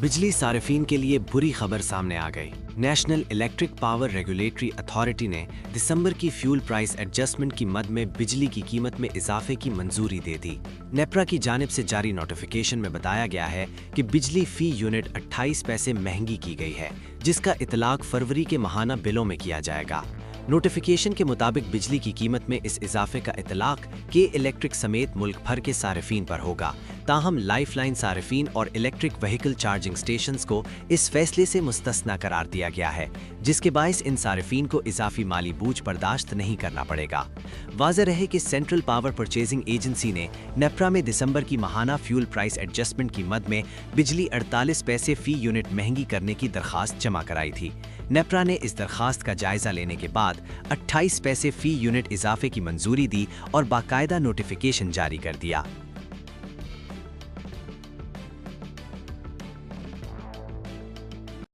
बिजली सार्फिन के लिए बुरी खबर सामने आ गई। National electric power regulatory authority ने दिसंबर की फ्यूल प्राइस एडजस्टमेंट की मद में बिजली की कीमत में इजाफे की मंजूरी दे दी। नेपरा की जानिब से जारी नोटिफिकेशन में बताया गया है कि बिजली फी यूनिट 28 पैसे महंगी की गई है, जिसका इतलाक फरवरी के माहाना बिलों में किया जाएगा। नोटिफिकेशन के मुताबिक बिजली की कीमत में इस इजाफे का इतलाक के इलेक्ट्रिक समेत मुल्क भर के सार्फिन पर होगा। ताहम लाइफलाइन सार्फिन और इलेक्ट्रिक व्हीकल चार्जिंग स्टेशंस को इस फैसले से मुस्तस्ना करार दिया गया है, जिसके बायस इन सार्फिन को इजाफी माली बूझ बर्दाश्त नहीं करना पड़ेगा। वाज़ेह रहे कि सेंट्रल पावर परचेजिंग एजेंसी ने नेपरा में दिसंबर की माहाना फ्यूल प्राइस एडजस्टमेंट की मद में बिजली 48 पैसे फी यूनिट महंगी करने की दरखास्त जमा कराई थी। नेपरा ने इस दरखास्त का जायजा लेने के बाद 28 पैसे फी यूनिट इजाफे की मंजूरी दी और बाकायदा नोटिफिकेशन जारी कर दिया।